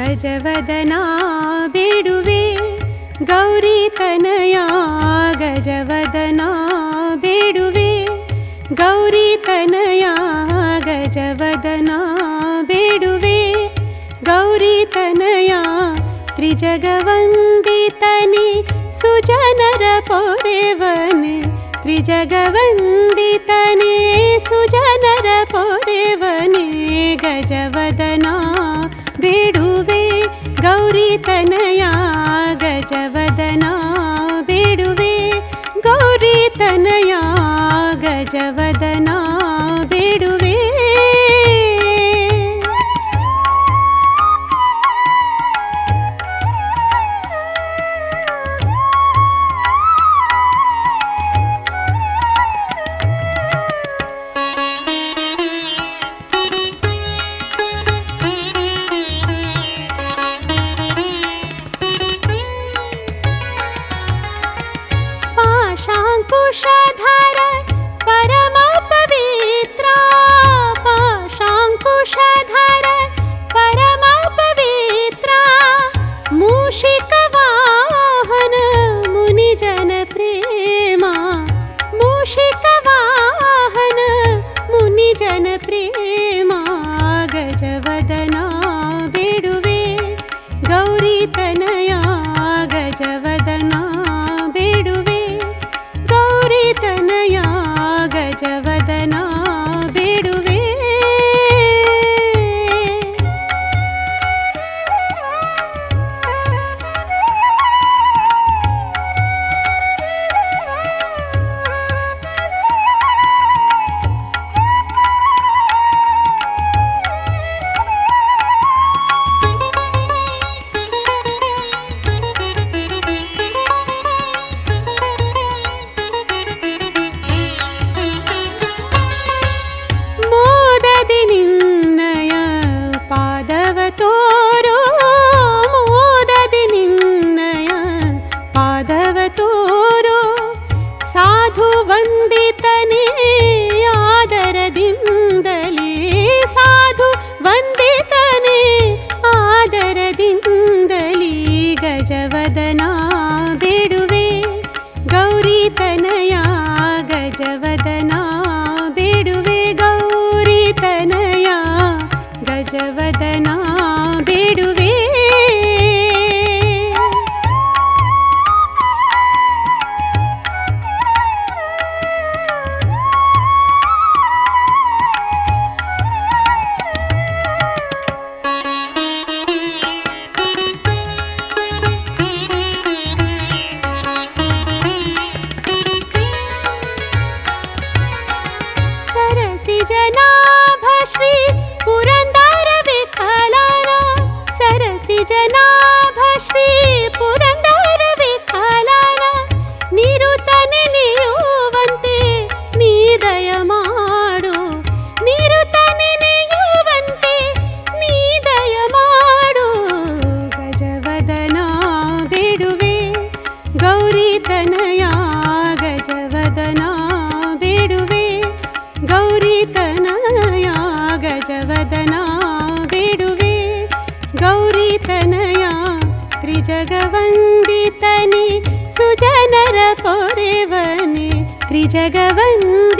ಗಜವದನಾ ಬೇಡುವೆ ಗೌರಿ ತನಯ ಗಜವದನಾ ಬೇಡುವೆ ಗೌರಿ ತನಯ ಗಜವದನಾ ಬೇಡುವೆ ಗೌರಿ ತನಯ ತ್ರಿಜಗವಂದಿತನೆ ಸುಜನರ ಪೊರೆವನೆ ತ್ರಿಜಗವಂದಿತನೆ ಸುಜನರ ಪೊರೆವನೆ ಗಜವದನಾ ಬೇಡುವೆ ಗೌರಿ ತನಯ ಗಜವದನಾ ಬೇಡುವೆ ಗೌರಿ ತನಯ ಗಜವದನಾ ಬೇಡುವೆ पाशांकुशधर परम पवित्रा पाशांकुशधर परम पवित्रा मूषिक वाहन मुनिजन प्रेमा मूषिक वाहन मुनिजन प्रेमा गजवदना बेडुवे गौरी तनया गजवदना बेडुवे गौरी तनया गजवदना ಬೇಡುವೆ ನಿನ್ನಯ ಪಾದವ ತೋರೋ ಮೋದದಿ ನಿನ್ನಯ ಪಾದವ ತೋರೋ ಸಾಧು ವಂದಿತನೇ ಆದರದಿಂದಲೇ ಸಾಧು ವಂದಿತನೇ ಆದರದಿಂದಲೇ ಗಜವದನಾ ಬೇಡುವೆ ಗೌರಿ ತನಯ ಗಜವದನಾ ಬೇಡುವೆ ಗೌರಿ ತನಯ ಗಜವದನಾ ಬೇಡುವೆ जनाभ श्री पुरंदर विठ्ठलನ सरसी जनाभ श्री पुरंदर विठ्ठलನ ನಿರುತನೆ ನೆಯುವಂತೆ ನೀ ದಯ ಮಾಡು ನಿರುತನೆ ನೆಯುವಂತೆ ನೀ ದಯ ಮಾಡು ಗಜವದನಾ ಬೇಡುವೆ ಗೌರಿ ತನಯ ಗಜವದನಾ ಬೇಡುವೆ ಗೌರಿ ತನಯ ಗಜವದನಾ ಬೇಡುವೆ ಗೌರಿ ತನಯ ತ್ರಿಜಗವಂದಿತನೆ ಸುಜನರ ಪೊರೆವನೆ ತ್ರಿಜಗವಂದಿತನೆ